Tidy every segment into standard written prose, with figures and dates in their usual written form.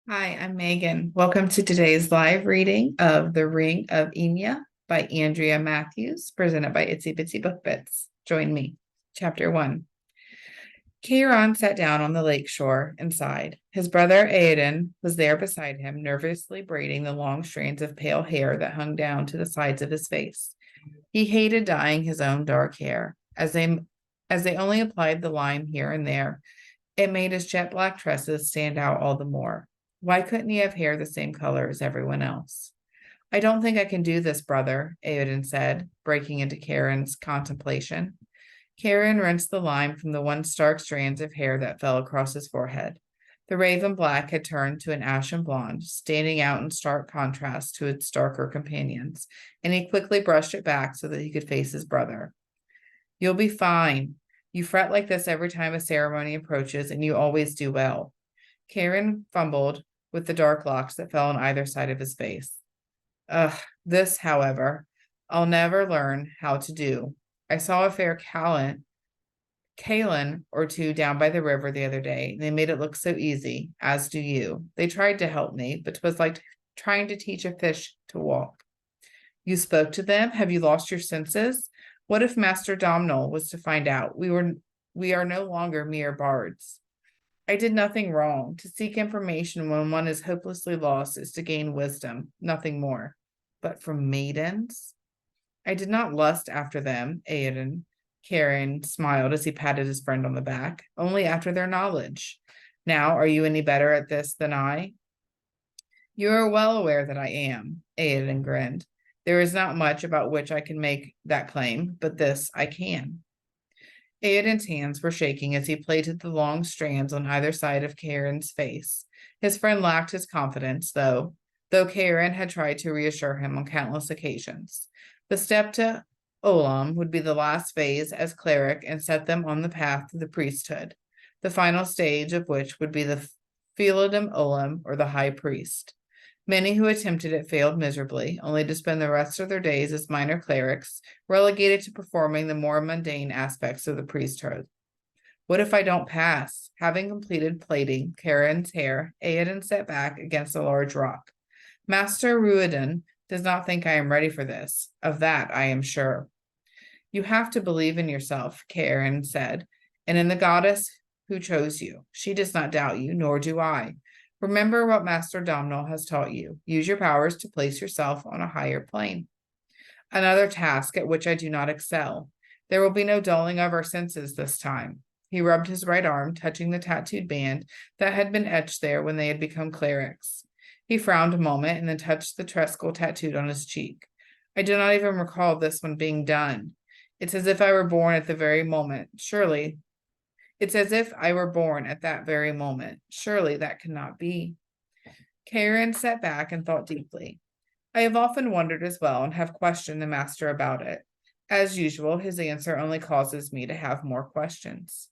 Hi, I'm Megan. Welcome to today's live reading of The Ring of Eagna by Andrea Matthews, presented by Itsy Bitsy Book Bits. Join me. Chapter 1. Ciarán sat down on the lake shore and sighed. His brother Aodhán was there beside him, nervously braiding the long strands of pale hair that hung down to the sides of his face. He hated dyeing his own dark hair. As they only applied the lime here and there, it made his jet black tresses stand out all the more. Why couldn't he have hair the same color as everyone else? I don't think I can do this, brother, Aodhán said, breaking into Ciarán's contemplation. Ciarán rinsed the lime from the one stark strand of hair that fell across his forehead. The raven black had turned to an ashen blonde, standing out in stark contrast to its darker companions, and he quickly brushed it back so that he could face his brother. You'll be fine. You fret like this every time a ceremony approaches, and you always do well. Ciarán fumbled with the dark locks that fell on either side of his face. Ugh, this, however, I'll never learn how to do. I saw a fair Callan or two down by the river the other day. They made it look so easy, as do you. They tried to help me, but 'twas like trying to teach a fish to walk. You spoke to them? Have you lost your senses? What if Master Domhnall was to find out? We are no longer mere bards. I did nothing wrong. To seek information when one is hopelessly lost is to gain wisdom, nothing more. But from maidens? I did not lust after them, Aodhán. Ciarán smiled as he patted his friend on the back, only after their knowledge. Now, are you any better at this than I? You are well aware that I am, Aodhán grinned. There is not much about which I can make that claim, but this I can. Aodhan's hands were shaking as he plaited the long strands on either side of Ciarán's face. His friend lacked his confidence, though Ciarán had tried to reassure him on countless occasions. The step to Olam would be the last phase as cleric and set them on the path to the priesthood, the final stage of which would be the Philodim Olam, or the high priest. Many who attempted it failed miserably, only to spend the rest of their days as minor clerics, relegated to performing the more mundane aspects of the priesthood. What if I don't pass? Having completed plaiting Ciarán's hair, Aodhán sat back against a large rock. Master Ruadhán does not think I am ready for this. Of that I am sure. You have to believe in yourself, Ciarán said, and in the goddess who chose you. She does not doubt you, nor do I. Remember what Master Domhnall has taught you. Use your powers to place yourself on a higher plane. Another task at which I do not excel. There will be no dulling of our senses this time. He rubbed his right arm, touching the tattooed band that had been etched there when they had become clerics. He frowned a moment and then touched the trestle tattooed on his cheek. I do not even recall this one being done. It's as if I were born at the very moment. It's as if I were born at that very moment. Surely that cannot be. Ciarán sat back and thought deeply. I have often wondered as well and have questioned the master about it. As usual, his answer only causes me to have more questions.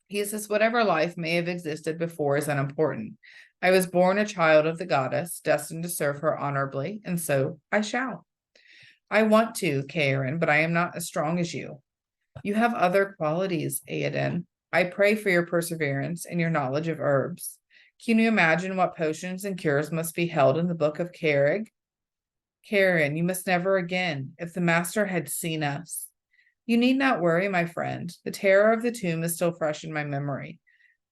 He says whatever life may have existed before is unimportant. I was born a child of the goddess, destined to serve her honorably, and so I shall. I want to, Ciarán, but I am not as strong as you. You have other qualities, Aodhán. I pray for your perseverance and your knowledge of herbs. Can you imagine what potions and cures must be held in the book of Carrig? Ciarán, you must never again. If the master had seen us. You need not worry, my friend. The terror of the tomb is still fresh in my memory.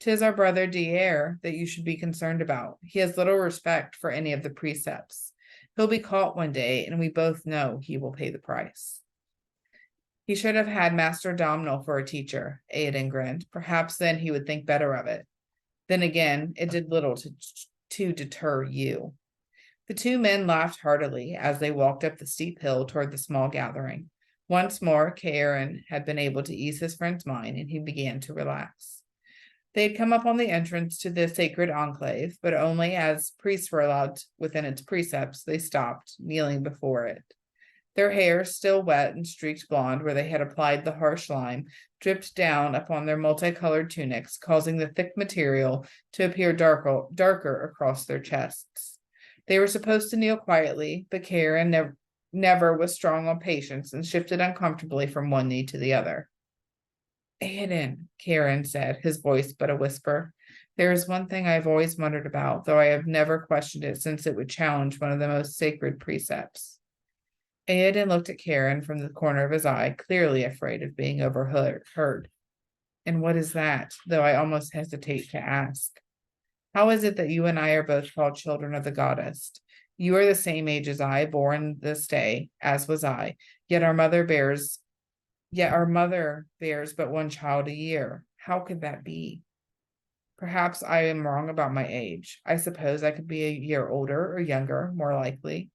'Tis our brother De'er that you should be concerned about. He has little respect for any of the precepts. He'll be caught one day, and we both know he will pay the price. He should have had Master Domhnall for a teacher, Aodhán grinned. Perhaps then he would think better of it. Then again, it did little to deter you. The two men laughed heartily as they walked up the steep hill toward the small gathering. Once more, Ciarán had been able to ease his friend's mind, and he began to relax. They had come up on the entrance to the sacred enclave, but only as priests were allowed within its precepts, they stopped, kneeling before it. Their hair, still wet and streaked blonde where they had applied the harsh lime, dripped down upon their multicolored tunics, causing the thick material to appear darker across their chests. They were supposed to kneel quietly, but Ciarán never was strong on patience and shifted uncomfortably from one knee to the other. Aodhán, Ciarán said, his voice but a whisper. There is one thing I have always wondered about, though I have never questioned it since it would challenge one of the most sacred precepts. Aodhán looked at Ciarán from the corner of his eye, clearly afraid of being overheard. And what is that, though I almost hesitate to ask? How is it that you and I are both called children of the goddess? You are the same age as I, born this day, as was I, yet our mother bears but one child a year. How could that be? Perhaps I am wrong about my age. I suppose I could be a year older or younger, more likely.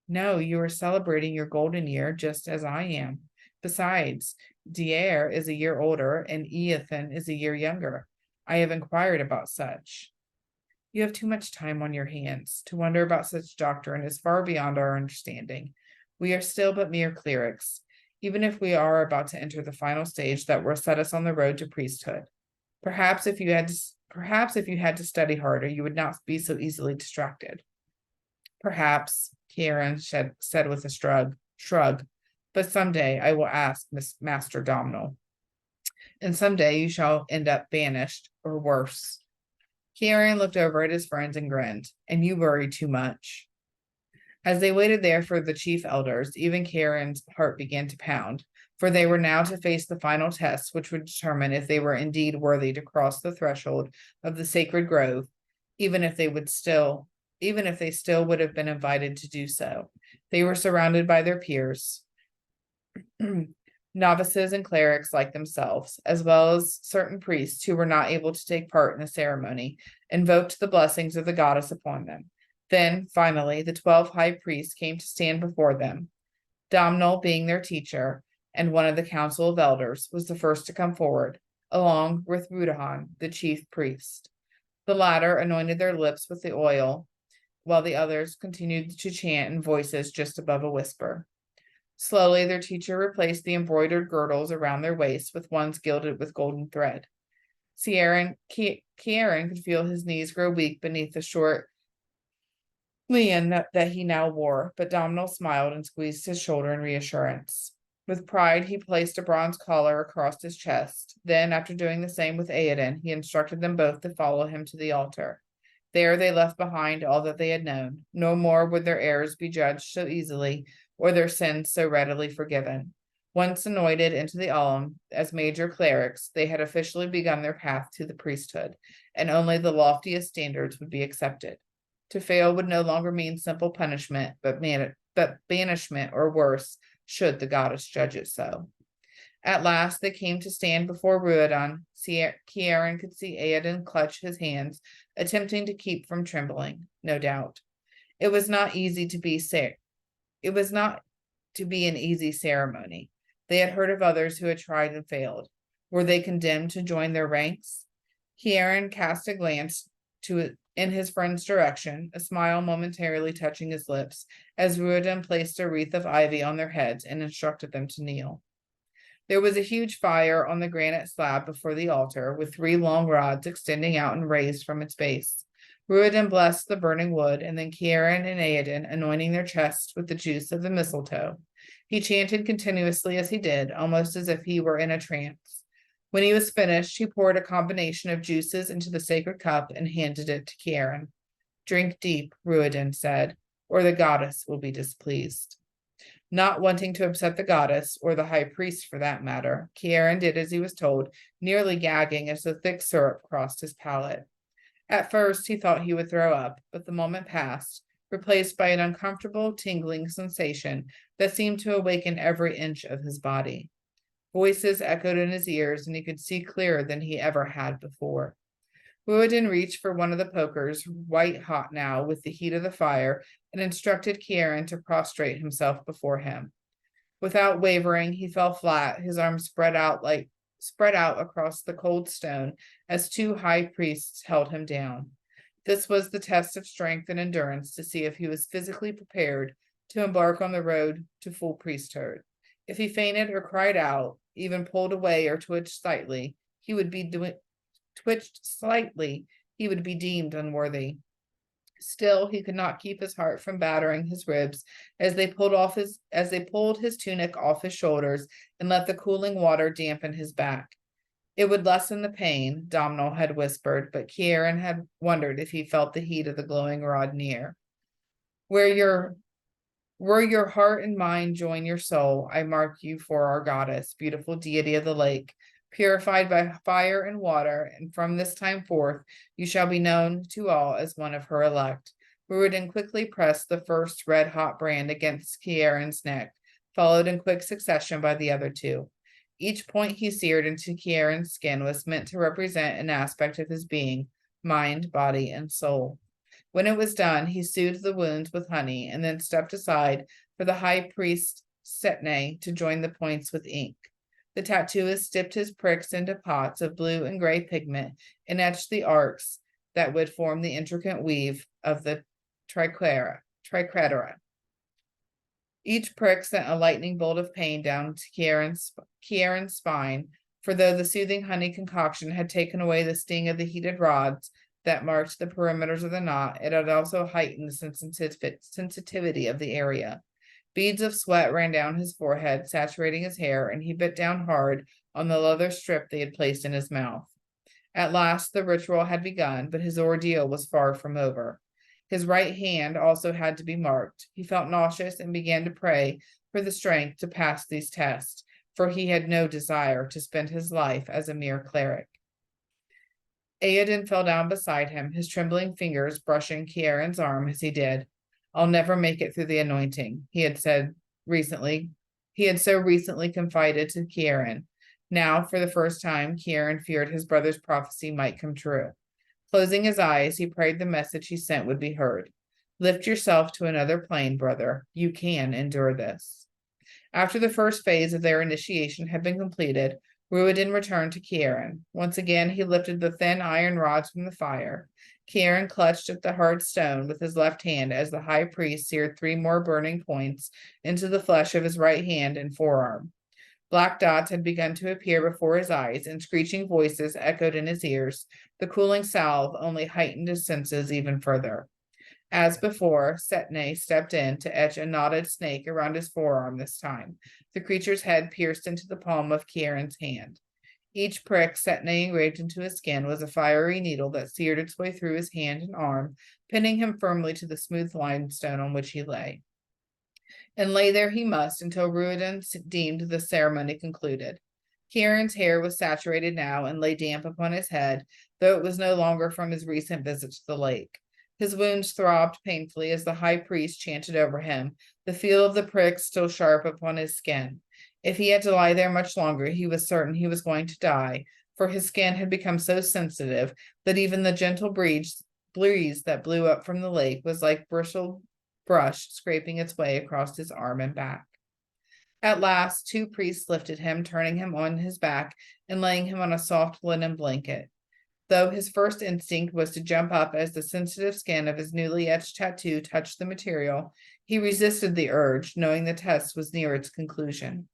No, you are celebrating your golden year just as I am. Besides, Dier is a year older and Eothan is a year younger. I have inquired about such. You have too much time on your hands. To wonder about such doctrine is far beyond our understanding. We are still but mere clerics, even if we are about to enter the final stage that will set us on the road to priesthood. Perhaps if you had to study harder, you would not be so easily distracted. Perhaps, Ciarán said with a shrug, but someday I will ask Master Domhnall. And someday you shall end up banished, or worse. Ciarán looked over at his friends and grinned. And you worry too much. As they waited there for the chief elders, even Ciarán's heart began to pound, for they were now to face the final test, which would determine if they were indeed worthy to cross the threshold of the sacred grove, even if they still would have been invited to do so. They were surrounded by their peers, novices and clerics like themselves, as well as certain priests who were not able to take part in the ceremony, invoked the blessings of the goddess upon them. Then, finally, the 12 high priests came to stand before them. Domhnall, being their teacher, and one of the council of elders, was the first to come forward, along with Aodhán, the chief priest. The latter anointed their lips with the oil, while the others continued to chant in voices just above a whisper. Slowly, their teacher replaced the embroidered girdles around their waists with ones gilded with golden thread. Ciarán could feel his knees grow weak beneath the short lion that he now wore, but Domhnall smiled and squeezed his shoulder in reassurance. With pride, he placed a bronze collar across his chest. Then, after doing the same with Aodhán, he instructed them both to follow him to the altar. There they left behind all that they had known. No more would their errors be judged so easily, or their sins so readily forgiven. Once anointed into the Ullum as major clerics, they had officially begun their path to the priesthood, and only the loftiest standards would be accepted. To fail would no longer mean simple punishment, but banishment or worse, should the goddess judge it so. At last they came to stand before Ruadon. Ciarán could see Aodhán clutch his hands, attempting to keep from trembling, no doubt. It was not an easy ceremony. They had heard of others who had tried and failed. Were they condemned to join their ranks? Ciarán cast a glance in his friend's direction, a smile momentarily touching his lips, as Ruadon placed a wreath of ivy on their heads and instructed them to kneel. There was a huge fire on the granite slab before the altar, with 3 long rods extending out and raised from its base. Ruadon blessed the burning wood, and then Ciarán and Aodhán anointing their chests with the juice of the mistletoe. He chanted continuously as he did, almost as if he were in a trance. When he was finished, he poured a combination of juices into the sacred cup and handed it to Ciarán. Drink deep, Ruadon said, or the goddess will be displeased. Not wanting to upset the goddess, or the high priest for that matter, Ciarán did as he was told, nearly gagging as the thick syrup crossed his palate. At first he thought he would throw up, but the moment passed, replaced by an uncomfortable, tingling sensation that seemed to awaken every inch of his body. Voices echoed in his ears, and he could see clearer than he ever had before. Ruadon reached for one of the pokers, white hot now with the heat of the fire, and instructed Ciarán to prostrate himself before him. Without wavering, he fell flat, his arms spread out across the cold stone as 2 high priests held him down. This was the test of strength and endurance to see if he was physically prepared to embark on the road to full priesthood. If he fainted or cried out, even pulled away or twitched slightly, he would be deemed unworthy. Still, he could not keep his heart from battering his ribs as they pulled his tunic off his shoulders and let the cooling water dampen his back. It would lessen the pain, Domhnall had whispered, but Ciarán had wondered if he felt the heat of the glowing rod near. Where your heart and mind join your soul, I mark you for our goddess, beautiful deity of the lake, purified by fire and water, and from this time forth you shall be known to all as one of her elect. Ruadin quickly pressed the first red-hot brand against Ciarán's neck, followed in quick succession by the other two. Each point he seared into Ciarán's skin was meant to represent an aspect of his being, mind, body, and soul. When it was done, he soothed the wounds with honey and then stepped aside for the high priest Setne to join the points with ink. The tattooist dipped his pricks into pots of blue and gray pigment and etched the arcs that would form the intricate weave of the tricratera. Each prick sent a lightning bolt of pain down to Ciarán's spine, for though the soothing honey concoction had taken away the sting of the heated rods that marked the perimeters of the knot, it had also heightened the sensitivity of the area. Beads of sweat ran down his forehead, saturating his hair, and he bit down hard on the leather strip they had placed in his mouth. At last the ritual had begun, but his ordeal was far from over. His right hand also had to be marked. He felt nauseous and began to pray for the strength to pass these tests, for he had no desire to spend his life as a mere cleric. Aodhán fell down beside him, his trembling fingers brushing Ciarán's arm as he did. I'll never make it through the anointing, he had said recently. He had so recently confided to Ciarán. Now, for the first time, Ciarán feared his brother's prophecy might come true. Closing his eyes, he prayed the message he sent would be heard. Lift yourself to another plane, brother. You can endure this. After the first phase of their initiation had been completed, Ruadin returned to Ciarán. Once again, he lifted the thin iron rods from the fire. Ciarán clutched at the hard stone with his left hand as the high priest seared 3 more burning points into the flesh of his right hand and forearm. Black dots had begun to appear before his eyes, and screeching voices echoed in his ears. The cooling salve only heightened his senses even further. As before, Setne stepped in to etch a knotted snake around his forearm this time. The creature's head pierced into the palm of Ciarán's hand. Each prick Setne engraved into his skin was a fiery needle that seared its way through his hand and arm, pinning him firmly to the smooth limestone on which he lay. And lay there he must until Ruadin deemed the ceremony concluded. Ciarán's hair was saturated now and lay damp upon his head, though it was no longer from his recent visit to the lake. His wounds throbbed painfully as the high priest chanted over him, the feel of the pricks still sharp upon his skin. If he had to lie there much longer, he was certain he was going to die, for his skin had become so sensitive that even the gentle breeze that blew up from the lake was like bristled brush scraping its way across his arm and back. At last, 2 priests lifted him, turning him on his back and laying him on a soft linen blanket. Though his first instinct was to jump up as the sensitive skin of his newly etched tattoo touched the material, he resisted the urge, knowing the test was near its conclusion.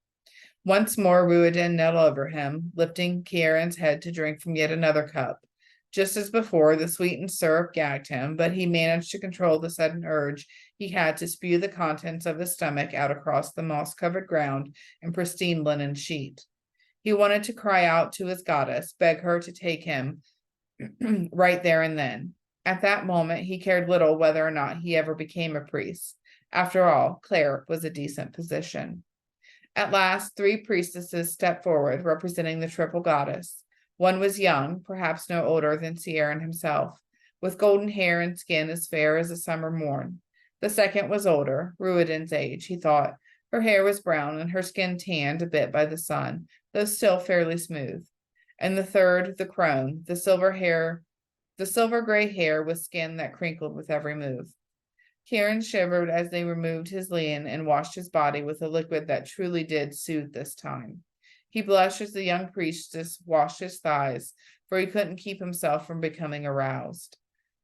Once more Ruadin knelt over him, lifting Ciarán's head to drink from yet another cup. Just as before, the sweetened syrup gagged him, but he managed to control the sudden urge he had to spew the contents of his stomach out across the moss-covered ground and pristine linen sheet. He wanted to cry out to his goddess, beg her to take him right there and then. At that moment, he cared little whether or not he ever became a priest. After all, cleric was a decent position. At last, 3 priestesses stepped forward, representing the triple goddess. One was young, perhaps no older than Ciarán himself, with golden hair and skin as fair as a summer morn. The second was older, Ruadin's age, he thought. Her hair was brown and her skin tanned a bit by the sun, though still fairly smooth. And the third, the crone, the silver gray hair with skin that crinkled with every move. Ciarán shivered as they removed his lien and washed his body with a liquid that truly did soothe this time. He blushed as the young priestess washed his thighs, for he couldn't keep himself from becoming aroused.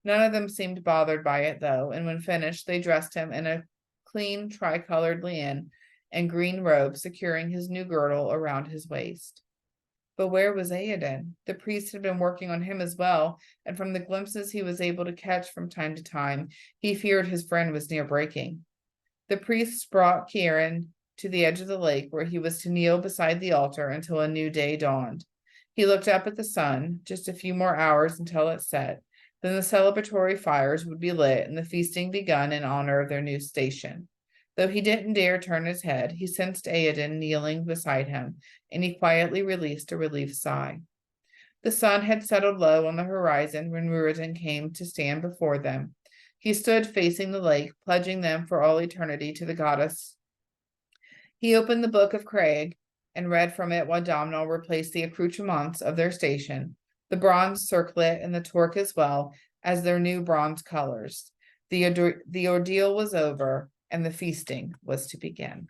None of them seemed bothered by it, though, and when finished, they dressed him in a clean tricolored linen and green robe, securing his new girdle around his waist. But where was Aodhán? The priest had been working on him as well, and from the glimpses he was able to catch from time to time, he feared his friend was near breaking. The priests brought Ciarán to the edge of the lake, where he was to kneel beside the altar until a new day dawned. He looked up at the sun, just a few more hours until it set. Then the celebratory fires would be lit and the feasting begun in honor of their new station. Though he didn't dare turn his head, he sensed Aodhán kneeling beside him, and he quietly released a relieved sigh. The sun had settled low on the horizon when Ruadin came to stand before them. He stood facing the lake, pledging them for all eternity to the goddess. He opened the book of Craig and read from it while Domhnall replaced the accoutrements of their station, the bronze circlet and the torque as well as their new bronze colors. The ordeal was over, and the feasting was to begin.